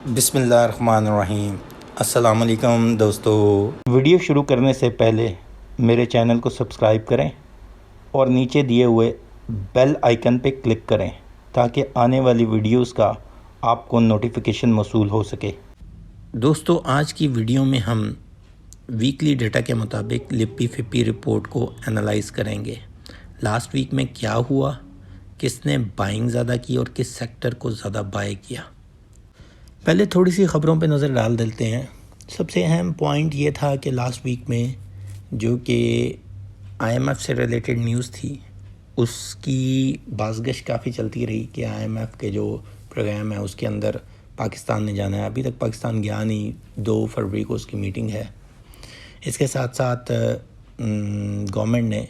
बिस्मिल्लाहिर्रहमानिर्रहीम। अस्सलाम वालेकुम दोस्तों। वीडियो शुरू करने से पहले मेरे चैनल को सब्सक्राइब करें और नीचे दिए हुए बेल आइकन पे क्लिक करें ताकि आने वाली वीडियोस का आपको नोटिफिकेशन मौसूल हो सके। दोस्तों, आज की वीडियो में हम वीकली डेटा के मुताबिक लिप्पी फिप्पी रिपोर्ट को एनालाइज़ करेंगे। लास्ट वीक में क्या हुआ, किसने बाइंग ज़्यादा की और किस सेक्टर को ज़्यादा बाय किया। पहले थोड़ी सी ख़बरों पे नज़र डाल देते हैं। सबसे अहम पॉइंट ये था कि लास्ट वीक में जो कि आईएमएफ से रिलेटेड न्यूज़ थी, उसकी बाज़गश काफ़ी चलती रही कि आईएमएफ के जो प्रोग्राम है उसके अंदर पाकिस्तान ने जाना है। अभी तक पाकिस्तान गया नहीं, 2 फरवरी को उसकी मीटिंग है। इसके साथ साथ गवर्नमेंट ने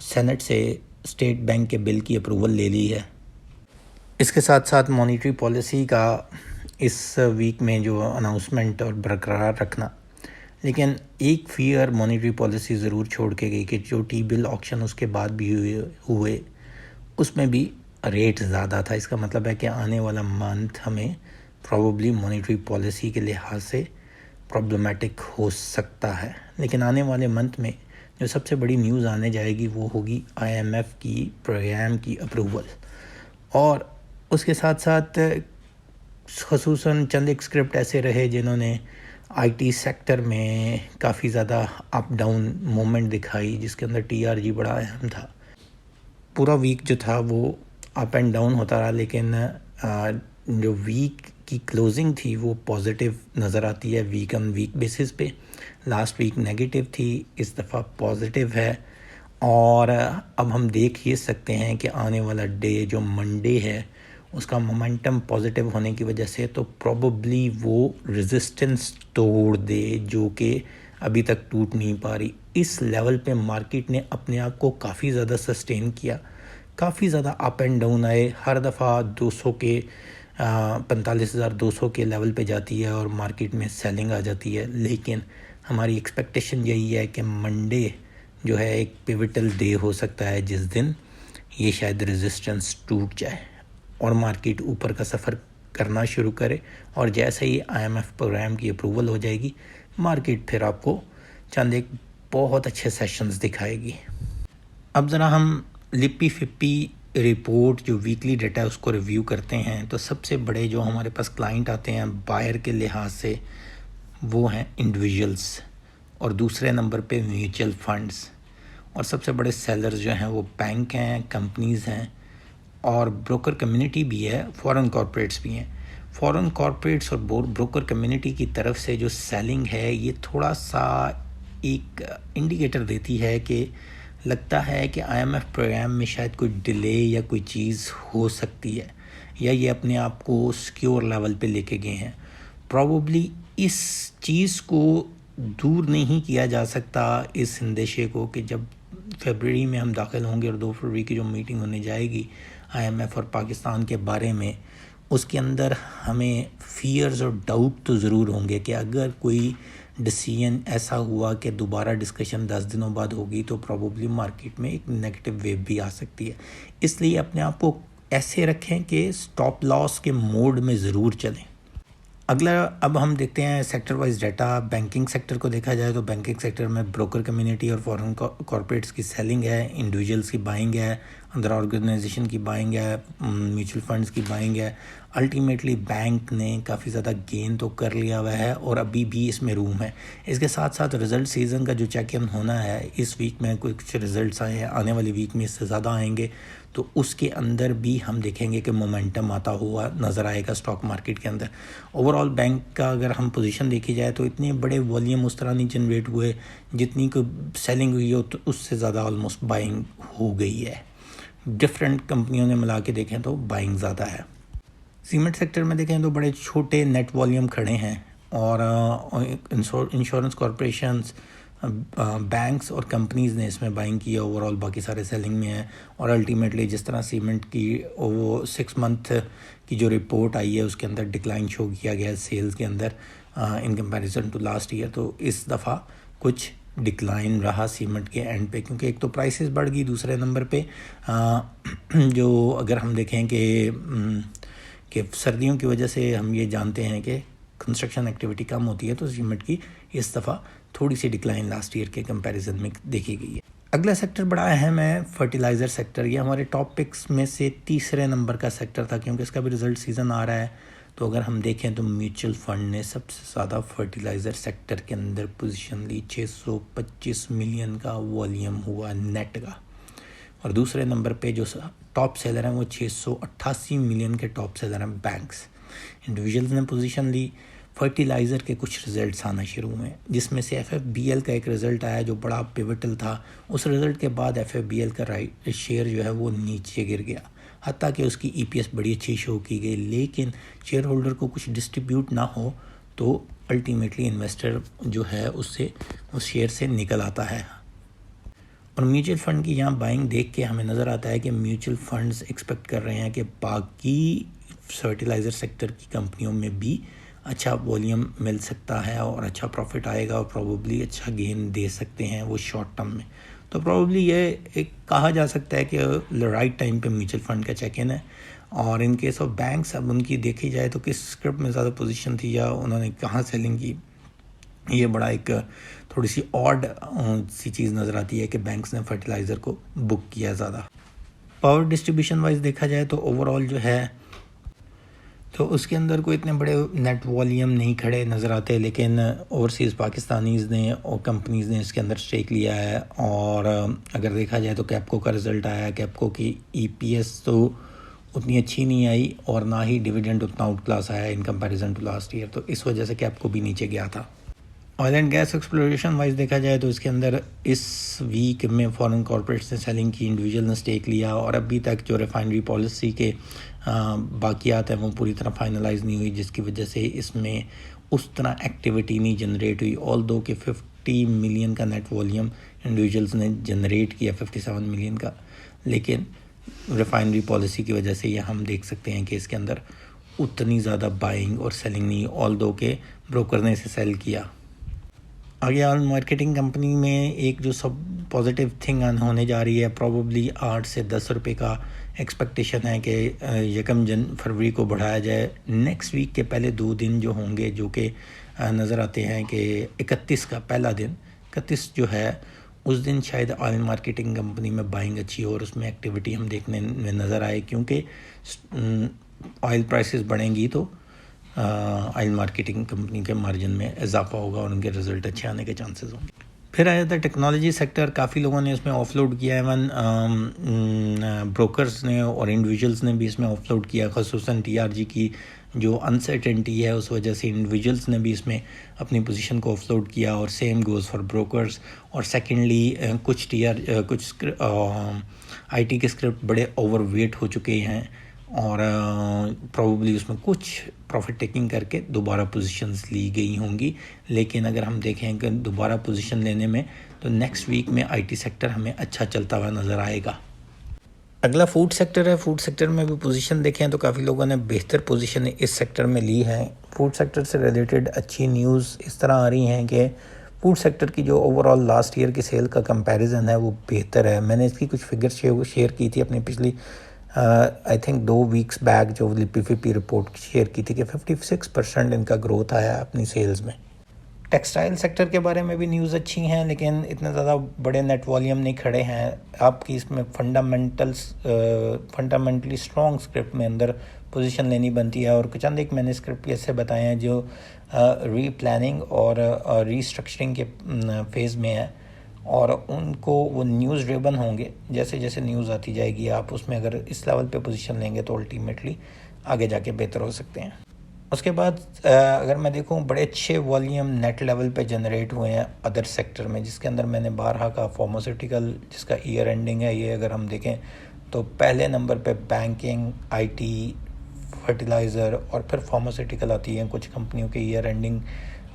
सेनेट से स्टेट बैंक के बिल की अप्रूवल ले ली है। इसके साथ साथ मॉनेटरी पॉलिसी का इस वीक में जो अनाउंसमेंट और बरकरार रखना, लेकिन एक फियर मॉनेटरी पॉलिसी ज़रूर छोड़ के गई कि जो टी बिल ऑक्शन उसके बाद भी हुए उसमें भी रेट ज़्यादा था। इसका मतलब है कि आने वाला मंथ हमें प्रॉबली मॉनेटरी पॉलिसी के लिहाज से प्रॉब्लमेटिक हो सकता है। लेकिन आने वाले मंथ में जो सबसे बड़ी न्यूज़ आने जाएगी वो होगी आईएमएफ की प्रोग्राम की अप्रूवल, और उसके साथ साथ ख़ुसूसन चंद एक स्क्रिप्ट ऐसे रहे जिन्होंने आईटी सेक्टर में काफ़ी ज़्यादा अप डाउन मोमेंट दिखाई, जिसके अंदर टीआरजी बड़ा अहम था। पूरा वीक जो था वो अप एंड डाउन होता रहा, लेकिन जो वीक की क्लोजिंग थी वो पॉजिटिव नज़र आती है वीक ऑन वीक बेसिस पे। लास्ट वीक नेगेटिव थी, इस दफ़ा पॉजिटिव है। और अब हम देख ये सकते हैं कि आने वाला डे जो मंडे है उसका मोमेंटम पॉजिटिव होने की वजह से तो प्रॉबली वो रेजिस्टेंस तोड़ दे जो कि अभी तक टूट नहीं पा रही। इस लेवल पे मार्केट ने अपने आप को काफ़ी ज़्यादा सस्टेन किया, काफ़ी ज़्यादा अप एंड डाउन आए। हर दफ़ा 200 के 45,200 के लेवल पे जाती है और मार्केट में सेलिंग आ जाती है। लेकिन हमारी एक्सपेक्टेशन यही है कि मंडे जो है एक पिवटल डे हो सकता है जिस दिन ये शायद रेजिस्टेंस टूट जाए और मार्केट ऊपर का सफ़र करना शुरू करे। और जैसे ही आईएमएफ प्रोग्राम की अप्रूवल हो जाएगी, मार्केट फिर आपको चंद एक बहुत अच्छे सेशंस दिखाएगी। अब ज़रा हम लिप्पी फिप्पी रिपोर्ट जो वीकली डेटा है उसको रिव्यू करते हैं। तो सबसे बड़े जो हमारे पास क्लाइंट आते हैं बायर के लिहाज से वो हैं इंडिविजुअल्स, और दूसरे नंबर पे म्यूचुअल फंड्स, और सबसे बड़े सेलर्स जो हैं वो बैंक हैं, कंपनीज़ हैं, और ब्रोकर कम्युनिटी भी है, फॉरेन कॉर्पोरेट्स भी हैं। फॉरेन कॉर्पोरेट्स और ब्रोकर कम्युनिटी की तरफ से जो सेलिंग है ये थोड़ा सा एक इंडिकेटर देती है कि लगता है कि आईएमएफ प्रोग्राम में शायद कोई डिले या कोई चीज़ हो सकती है, या ये अपने आप को सिक्योर लेवल पे लेके गए हैं। प्रॉबली इस चीज़ को दूर नहीं किया जा सकता, इस अंदेशे को, कि जब फरवरी में हम दाखिल होंगे और 2 फरवरी की जो मीटिंग होने जाएगी आईएमएफ और पाकिस्तान के बारे में, उसके अंदर हमें फियर्स और डाउट तो ज़रूर होंगे कि अगर कोई डिसीजन ऐसा हुआ कि दोबारा डिस्कशन 10 दिनों बाद होगी तो प्रॉबली मार्केट में एक नेगेटिव वेव भी आ सकती है। इसलिए अपने आप को ऐसे रखें कि स्टॉप लॉस के मोड में ज़रूर चलें। अगला अब हम देखते हैं sector wise data. Banking sector को देखा जाए तो बैंकिंग सेक्टर में ब्रोकर कम्युनिटी और फॉरेन कॉर्पोरेट्स की सेलिंग है, इंडिविजुअल्स की बाइंग है, अंदर ऑर्गेनाइजेशन की बाइंग है, म्यूचुअल फंड्स की बाइंग है। अल्टीमेटली बैंक ने काफ़ी ज़्यादा गेन तो कर लिया हुआ है और अभी भी इसमें रूम है। इसके साथ साथ रिज़ल्ट सीज़न का जो चेक इन होना है, इस वीक में कुछ रिज़ल्ट्स आए हैं, आने वाली वीक में इससे ज़्यादा आएंगे, तो उसके अंदर भी हम देखेंगे कि मोमेंटम आता हुआ नज़र आएगा स्टॉक मार्केट के अंदर। ओवरऑल बैंक का अगर हम पोजीशन देखी जाए तो इतने बड़े वॉल्यूम उस तरह नहीं जनरेट हुए, जितनी को सेलिंग हुई हो तो उससे ज़्यादा ऑलमोस्ट बाइंग हो गई है। डिफरेंट कंपनियों ने मिला के देखें तो बाइंग ज़्यादा है। सीमेंट सेक्टर में देखें तो बड़े छोटे नेट वॉल्यूम खड़े हैं, और इंश्योरेंस कॉरपोरेशंस, बैंक्स और कंपनीज़ ने इसमें बाइंग किया। ओवरऑल बाकी सारे सेलिंग में है। और अल्टीमेटली जिस तरह सीमेंट की वो 6 मंथ की जो रिपोर्ट आई है उसके अंदर डिक्लाइन शो किया गया है सेल्स के अंदर in comparison to last year, तो इस दफ़ा कुछ डिक्लाइन रहा सीमेंट के एंड पे, क्योंकि एक तो प्राइसेस बढ़ गई, दूसरे नंबर पे जो अगर हम देखें कि सर्दियों की वजह से हम ये जानते हैं कि कंस्ट्रक्शन एक्टिविटी कम होती है, तो सीमेंट की इस दफ़ा थोड़ी सी डिक्लाइन लास्ट ईयर के कंपैरिजन में देखी गई है। अगला सेक्टर बड़ा अहम है फर्टिलाइज़र सेक्टर। ये हमारे टॉप पिक्स में से तीसरे नंबर का सेक्टर था, क्योंकि इसका भी रिज़ल्ट सीज़न आ रहा है। तो अगर हम देखें तो म्यूचुअल फ़ंड ने सबसे ज़्यादा फर्टिलाइज़र सेक्टर के अंदर पोजीशन ली, 625 मिलियन का वॉल्यूम हुआ नेट का। और दूसरे नंबर पे जो टॉप सेलर हैं वो 688 मिलियन के टॉप सेलर हैं बैंक्स। इंडिविजुअल्स ने पोजीशन ली। फर्टिलाइज़र के कुछ रिज़ल्ट्स आना शुरू हुए, जिसमें से FFBL का एक रिज़ल्ट आया जो बड़ा पिवटल था। उस रिज़ल्ट के बाद FFBL का शेयर जो है वो नीचे गिर गया, हत्ता कि उसकी EPS बड़ी अच्छी शो की गई, लेकिन शेयर होल्डर को कुछ डिस्ट्रीब्यूट ना हो तो अल्टीमेटली इन्वेस्टर जो है उससे उस शेयर से निकल आता है। और म्यूचुअल फ़ंड की यहाँ बाइंग देख के हमें नज़र आता है कि म्यूचुअल फंड्स एक्सपेक्ट कर रहे हैं कि बाकी फर्टिलाइज़र सेक्टर की कंपनियों में भी अच्छा वॉल्यूम मिल सकता है और अच्छा प्रॉफिट आएगा और प्रॉबली अच्छा गेन दे सकते हैं वो शॉर्ट टर्म में। तो प्रॉबली ये एक कहा जा सकता है कि राइट टाइम पे म्यूचुअल फ़ंड का चेक इन है। और इन केस ऑफ बैंक्स, अब उनकी देखी जाए तो किस स्क्रिप्ट में ज़्यादा पोजीशन थी या उन्होंने कहाँ सेलिंग की, ये बड़ा एक थोड़ी सी ऑड सी चीज़ नज़र आती है कि बैंक्स ने फर्टिलाइज़र को बुक किया ज़्यादा। पावर डिस्ट्रीब्यूशन वाइज देखा जाए तो ओवरऑल जो है तो उसके अंदर कोई इतने बड़े नेट वॉल्यूम नहीं खड़े नज़र आते, लेकिन ओवरसीज़ पाकिस्तानीज़ ने और कंपनीज़ ने इसके अंदर स्टेक लिया है। और अगर देखा जाए तो कैपको का रिज़ल्ट आया, कैपको की EPS तो उतनी अच्छी नहीं आई और ना ही डिविडेंड उतना आउट क्लास आया in comparison to last year, तो इस वजह से कैपको भी नीचे गया था। Oil and gas exploration wise देखा जाए तो इसके अंदर इस वीक में फॉरेन कॉर्पोरेट्स ने सेलिंग की, इंडिविजुअल ने स्टेक लिया और अभी तक जो रिफाइनरी पॉलिसी के बाकियात हैं वो पूरी तरह फाइनलाइज नहीं हुई, जिसकी वजह से इसमें उस तरह एक्टिविटी नहीं जनरेट हुई। ऑल दो के 50 मिलियन का नेट वॉल्यूम इंडिविजुअल्स ने जनरेट किया, 57 मिलियन का, लेकिन रिफाइनरी पॉलिसी की वजह से ये हम देख सकते हैं कि इसके अंदर उतनी ज़्यादा बाइंग और सेलिंग नहीं, ऑल दो के ब्रोकर ने इसे सेल किया। आगे ऑन मार्केटिंग कंपनी में एक जो सब पॉजिटिव थिंग होने जा रही है, प्रॉबली 8 से 10 रुपए का एक्सपेक्टेशन है कि 1 फरवरी को बढ़ाया जाए। नेक्स्ट वीक के पहले 2 दिन जो होंगे, जो कि नज़र आते हैं कि 31 का पहला दिन, 31 जो है उस दिन शायद ऑयल मार्केटिंग कंपनी में बाइंग अच्छी हो और उसमें एक्टिविटी हम देखने में नज़र आए, क्योंकि ऑयल प्राइसेस बढ़ेंगी तो ऑयल मार्केटिंग कंपनी के मार्जिन में इजाफा होगा और उनके रिज़ल्ट अच्छे आने के चांसेस होंगे। फिर आ जाता है टेक्नोलॉजी सेक्टर। काफ़ी लोगों ने इसमें ऑफलोड किया है, ब्रोकर्स ने और इंडिविजुअल्स ने भी इसमें ऑफलोड किया, ख़ुसूसन TRG की जो अनसर्टेनिटी है उस वजह से इंडिविजुअल्स ने भी इसमें अपनी पोजीशन को ऑफलोड किया और सेम गोज़ फॉर ब्रोकर्स। और सेकेंडली कुछ IT के स्क्रिप्ट बड़े ओवरवेट हो चुके हैं और प्रॉबली उसमें कुछ प्रॉफिट टेकिंग करके दोबारा पोजीशंस ली गई होंगी। लेकिन अगर हम देखें कि दोबारा पोजीशन लेने में तो नेक्स्ट वीक में IT सेक्टर हमें अच्छा चलता हुआ नज़र आएगा। अगला फूड सेक्टर है। फूड सेक्टर में भी पोजीशन देखें तो काफ़ी लोगों ने बेहतर पोजीशन इस सेक्टर में ली है। फूड सेक्टर से रिलेटेड अच्छी न्यूज़ इस तरह आ रही हैं कि फूड सेक्टर की जो ओवरऑल लास्ट ईयर की सेल का कंपैरिजन है वो बेहतर है। मैंने इसकी कुछ फिगर्स शेयर की थी अपनी पिछली आई थिंक 2 वीक्स बैक जो PPP रिपोर्ट शेयर की थी कि 56% इनका ग्रोथ आया अपनी सेल्स में। टेक्सटाइल सेक्टर के बारे में भी न्यूज़ अच्छी हैं, लेकिन इतने ज़्यादा बड़े नेट वॉल्यूम नहीं खड़े हैं। आपकी इसमें फंडामेंटली स्ट्रॉन्ग स्क्रिप्ट में अंदर पोजीशन लेनी बनती है और चंद एक मैंने स्क्रिप्ट ऐसे बताए हैं जो रीप्लानिंग और रीस्ट्रक्चरिंग के फेज़ में है और उनको वो न्यूज़ ड्रिवन होंगे। जैसे जैसे न्यूज़ आती जाएगी आप उसमें अगर इस लेवल पे पोजीशन लेंगे तो अल्टीमेटली आगे जाके बेहतर हो सकते हैं। उसके बाद अगर मैं देखूं बड़े अच्छे वॉल्यूम नेट लेवल पे जनरेट हुए हैं अदर सेक्टर में, जिसके अंदर मैंने बारहा का फार्मास्यूटिकल जिसका ईयर एंडिंग है, ये अगर हम देखें तो पहले नंबर पे बैंकिंग, IT, फर्टिलाइज़र और फिर फार्मास्यूटिकल आती हैं। कुछ कंपनियों के ईयर एंडिंग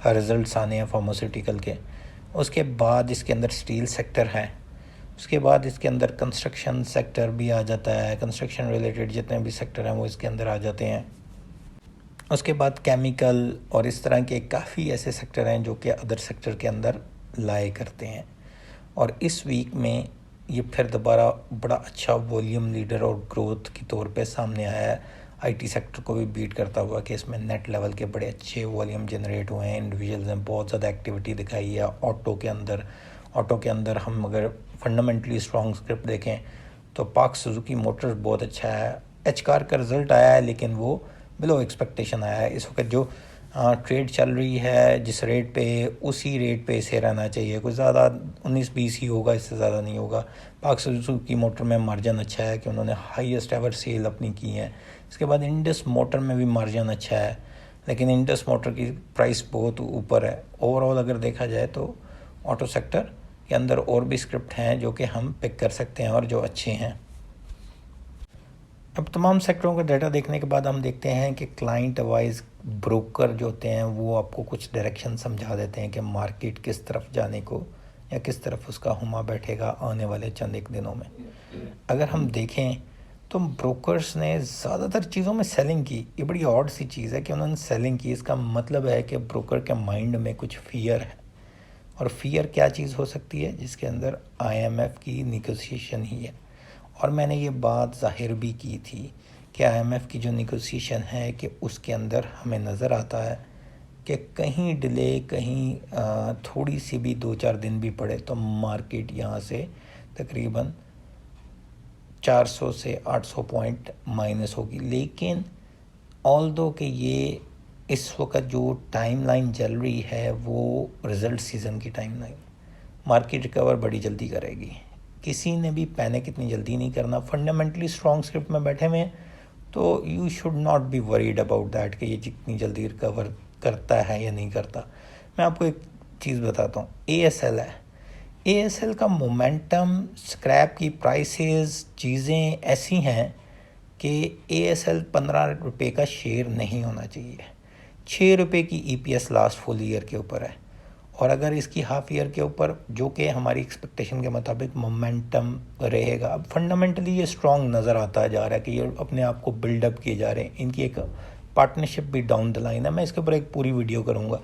रिजल्ट्स आने हैं फार्मास्यूटिकल के। उसके बाद इसके अंदर स्टील सेक्टर है, उसके बाद इसके अंदर कंस्ट्रक्शन सेक्टर भी आ जाता है। कंस्ट्रक्शन रिलेटेड जितने भी सेक्टर हैं वो इसके अंदर आ जाते हैं। उसके बाद केमिकल और इस तरह के काफ़ी ऐसे सेक्टर हैं जो कि अदर सेक्टर के अंदर लाए करते हैं। और इस वीक में ये फिर दोबारा बड़ा अच्छा वॉल्यूम लीडर और ग्रोथ के तौर पे सामने आया है। आईटी सेक्टर को भी बीट करता हुआ कि इसमें नेट लेवल के बड़े अच्छे वॉल्यूम जनरेट हुए हैं, इंडिविजुअल्स ने बहुत ज़्यादा एक्टिविटी दिखाई है ऑटो के अंदर हम अगर फंडामेंटली स्ट्रॉन्ग स्क्रिप्ट देखें तो पाक सुजुकी मोटर्स बहुत अच्छा है। एच कार का रिज़ल्ट आया है लेकिन वो बिलो एक्सपेक्टेशन आया है। इस वक्त जो ट्रेड चल रही है जिस रेट पे, उसी रेट पे इसे रहना चाहिए, कुछ ज़्यादा 19-20 ही होगा, इससे ज़्यादा नहीं होगा। पाक सुजुकी मोटर में मार्जिन अच्छा है कि उन्होंने हाईएस्ट एवर सेल अपनी की है। इसके बाद इंडस मोटर में भी मार्जिन अच्छा है, लेकिन इंडस मोटर की प्राइस बहुत ऊपर है। ओवरऑल अगर देखा जाए तो ऑटो सेक्टर के अंदर और भी स्क्रिप्ट हैं जो कि हम पिक कर सकते हैं और जो अच्छे हैं। अब तमाम सेक्टरों का डाटा देखने के बाद हम देखते हैं कि क्लाइंट वाइज ब्रोकर जो होते हैं वो आपको कुछ डायरेक्शन समझा देते हैं कि मार्केट किस तरफ जाने को या किस तरफ उसका हुमा बैठेगा आने वाले चंद एक दिनों में। अगर हम देखें तो ब्रोकर्स ने ज़्यादातर चीज़ों में सेलिंग की। ये बड़ी ऑड सी चीज़ है कि उन्होंने सेलिंग की। इसका मतलब है कि ब्रोकर के माइंड में कुछ फियर है, और फियर क्या चीज़ हो सकती है जिसके अंदर आईएमएफ की निगोसिएशन ही है। और मैंने ये बात जाहिर भी की थी कि आईएमएफ की जो निगोसिएशन है कि उसके अंदर हमें नज़र आता है कि कहीं डिले, कहीं थोड़ी सी भी 2-4 दिन भी पड़े तो मार्केट यहाँ से तकरीबन 400 से 800 पॉइंट माइनस होगी। लेकिन ऑल्दो कि ये इस वक्त जो टाइमलाइन चल रही है वो रिज़ल्ट सीज़न की टाइमलाइन, मार्केट रिकवर बड़ी जल्दी करेगी। किसी ने भी पैनिक इतनी जल्दी नहीं करना। फंडामेंटली स्ट्रॉन्ग स्क्रिप्ट में बैठे हुए हैं तो you should not be worried about that कि ये जितनी जल्दी रिकवर करता है या नहीं करता। मैं आपको एक चीज़ बताता हूँ, एएसएल है। एएसएल का मोमेंटम, स्क्रैप की प्राइसेस, चीज़ें ऐसी हैं कि एएसएल 15 रुपये का शेयर नहीं होना चाहिए। 6 रुपये की ईपीएस लास्ट फुल ईयर के ऊपर है, और अगर इसकी हाफ ईयर के ऊपर जो कि हमारी एक्सपेक्टेशन के मुताबिक मोमेंटम रहेगा, अब फंडामेंटली ये स्ट्रॉन्ग नज़र आता जा रहा है कि ये अपने आप को बिल्डअप किए जा रहे हैं। इनकी एक पार्टनरशिप भी डाउन द लाइन है, मैं इसके ऊपर एक पूरी वीडियो करूँगा।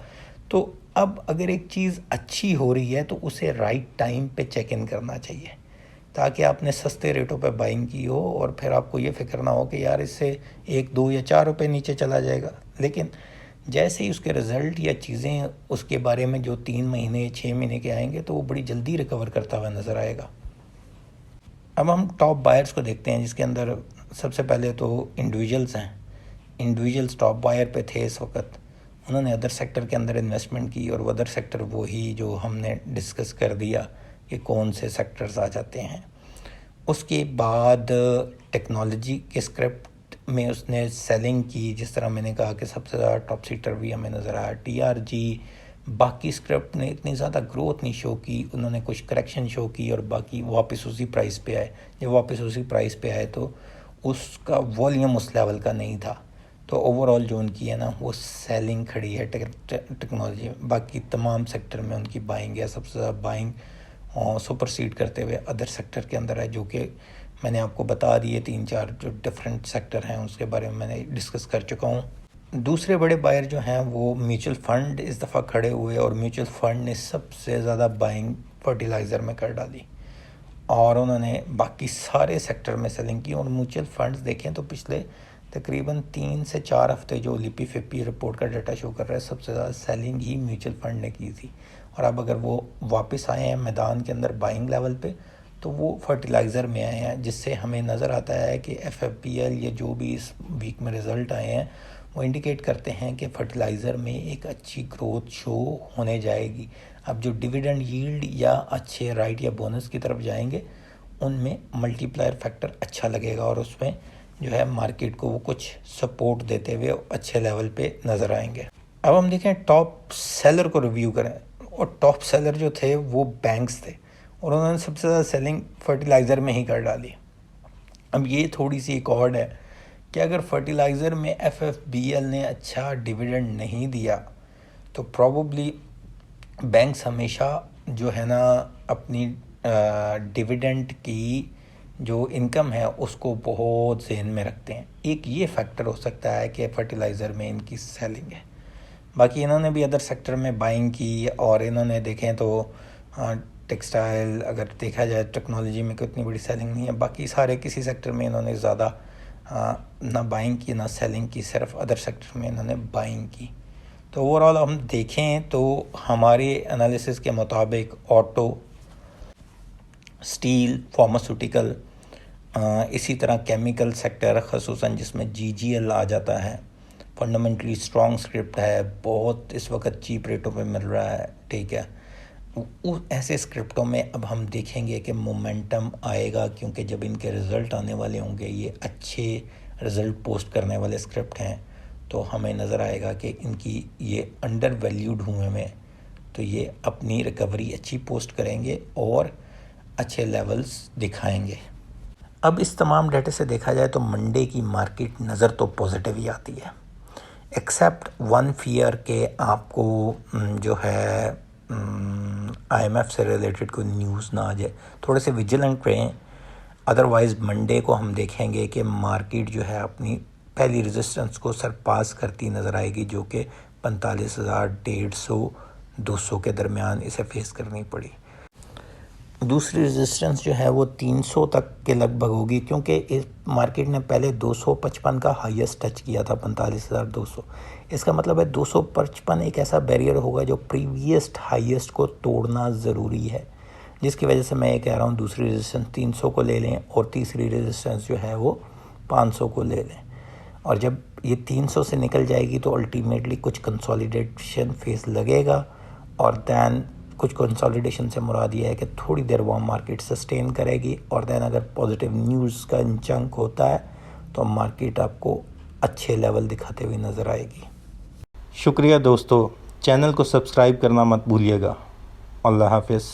तो अब अगर एक चीज़ अच्छी हो रही है तो उसे राइट टाइम पे चेक इन करना चाहिए, ताकि आपने सस्ते रेटों पे बाइंग की हो और फिर आपको ये फिक्र ना हो कि यार इससे 1, 2 या 4 रुपये नीचे चला जाएगा। लेकिन जैसे ही उसके रिज़ल्ट या चीज़ें उसके बारे में जो 3 महीने 6 महीने के आएंगे तो वो बड़ी जल्दी रिकवर करता हुआ नज़र आएगा। अब हम टॉप बायर्स को देखते हैं, जिसके अंदर सबसे पहले तो इंडिविजुअल्स हैं। इंडिविजुअल्स टॉप बायर पे थे इस वक्त। उन्होंने अदर सेक्टर के अंदर इन्वेस्टमेंट की, और अदर सेक्टर वही जो हमने डिस्कस कर दिया कि कौन से सेक्टर्स आ जाते हैं। उसके बाद टेक्नोलॉजी के स्क्रिप्ट में उसने सेलिंग की, जिस तरह मैंने कहा कि सबसे ज़्यादा टॉप सीटर भी हमें नज़र आया टीआरजी। बाकी स्क्रिप्ट ने इतनी ज़्यादा ग्रोथ नहीं शो की, उन्होंने कुछ करेक्शन शो की और बाकी वापस उसी प्राइस पे आए। जब वापस उसी प्राइस पे आए तो उसका वॉल्यूम उस लेवल का नहीं था। तो ओवरऑल जो उनकी है ना वो सेलिंग खड़ी है टेक्नोलॉजी में। बाकी तमाम सेक्टर में उनकी बाइंग है, सबसे ज़्यादा बाइंग सुपरसीड करते हुए अदर सेक्टर के अंदर है, जो कि मैंने आपको बता दिए 3-4 जो डिफरेंट सेक्टर हैं उसके बारे में मैंने डिस्कस कर चुका हूँ। दूसरे बड़े बायर जो हैं वो म्यूचुअल फ़ंड इस दफ़ा खड़े हुए, और म्यूचुअल फ़ंड ने सबसे ज़्यादा बाइंग फर्टिलाइज़र में कर डाली और उन्होंने बाकी सारे सेक्टर में सेलिंग की। और म्यूचुअल फंड्स देखें तो पिछले तकरीबन 3 से 4 हफ्ते जो लिपी फिपी रिपोर्ट का डाटा शो कर रहा है, सबसे ज़्यादा सेलिंग ही म्यूचुअल फंड ने की थी। और अब अगर वो वापस आए हैं मैदान के अंदर बाइंग लेवल पे, तो वो फर्टिलाइज़र में आए हैं, जिससे हमें नज़र आता है कि एफएफपीएल या जो भी इस वीक में रिज़ल्ट आए हैं वो इंडिकेट करते हैं कि फर्टिलाइज़र में एक अच्छी ग्रोथ शो होने जाएगी। अब जो डिविडेंड यील्ड या अच्छे राइट या बोनस की तरफ जाएंगे उनमें मल्टीप्लायर फैक्टर अच्छा लगेगा, और उसमें जो है मार्केट को वो कुछ सपोर्ट देते हुए अच्छे लेवल पे नज़र आएंगे। अब हम देखें टॉप सेलर को रिव्यू करें, और टॉप सेलर जो थे वो बैंक्स थे, और उन्होंने सबसे ज़्यादा सेलिंग फर्टिलाइज़र में ही कर डाली। अब ये थोड़ी सी एक और है कि अगर फर्टिलाइज़र में एफएफबीएल ने अच्छा डिविडेंड नहीं दिया तो प्रॉबली बैंक्स हमेशा जो है ना अपनी डिविडेंड की जो इनकम है उसको बहुत ज़हन में रखते हैं। एक ये फैक्टर हो सकता है कि फर्टिलाइज़र में इनकी सेलिंग है। बाकी इन्होंने भी अदर सेक्टर में बाइंग की, और इन्होंने देखें तो टेक्सटाइल, अगर देखा जाए टेक्नोलॉजी में कितनी बड़ी सेलिंग नहीं है। बाकी सारे किसी सेक्टर में इन्होंने ज़्यादा ना बाइंग की ना सेलिंग की, सिर्फ अदर सेक्टर में इन्होंने बाइंग की। तो ओवरऑल हम देखें तो हमारे एनालिसिस के मुताबिक ऑटो, स्टील, फार्मास्यूटिकल, इसी तरह केमिकल सेक्टर ख़ुसूसन जिसमें GGL आ जाता है, फंडामेंटली स्ट्रॉन्ग स्क्रिप्ट है, बहुत इस वक्त चीप रेटों पे मिल रहा है, ठीक है। ऐसे स्क्रिप्टों में अब हम देखेंगे कि मोमेंटम आएगा, क्योंकि जब इनके रिज़ल्ट आने वाले होंगे, ये अच्छे रिज़ल्ट पोस्ट करने वाले स्क्रिप्ट हैं, तो हमें नज़र आएगा कि इनकी ये अंडर वैल्यूड हुए में, तो ये अपनी रिकवरी अच्छी पोस्ट करेंगे और अच्छे लेवल्स दिखाएंगे। अब इस तमाम डाटा से देखा जाए तो मंडे की मार्केट नज़र तो पॉजिटिव ही आती है, एक्सेप्ट वन फियर के आपको जो है IMF से रिलेटेड कोई न्यूज़ ना आ जाए, थोड़े से विजिलेंट रहें। अदरवाइज़ मंडे को हम देखेंगे कि मार्केट जो है अपनी पहली रेजिस्टेंस को सरपास करती नज़र आएगी, जो कि 45,150 200 के दरमियान इसे फेस करनी पड़ी। दूसरी रेजिस्टेंस जो है वो 300 तक के लगभग होगी, क्योंकि इस मार्केट ने पहले 255 का हाईएस्ट टच किया था, 45,200। इसका मतलब है 255 एक ऐसा बैरियर होगा जो प्रीवियस हाईएस्ट को तोड़ना ज़रूरी है, जिसकी वजह से मैं ये कह रहा हूँ दूसरी रेजिस्टेंस 300 को ले लें और तीसरी रेजिस्टेंस जो है वो 500 को ले लें। और जब ये 300 से निकल जाएगी तो अल्टीमेटली कुछ कंसोलिडेशन फेस लगेगा, और दैन कुछ कंसोलिडेशन से मुराद ये है कि थोड़ी देर वो मार्केट सस्टेन करेगी, और दैन अगर पॉजिटिव न्यूज़ का इंचंक होता है तो मार्केट आपको अच्छे लेवल दिखाते हुए नज़र आएगी। शुक्रिया दोस्तों, चैनल को सब्सक्राइब करना मत भूलिएगा। अल्लाह हाफ़िज़।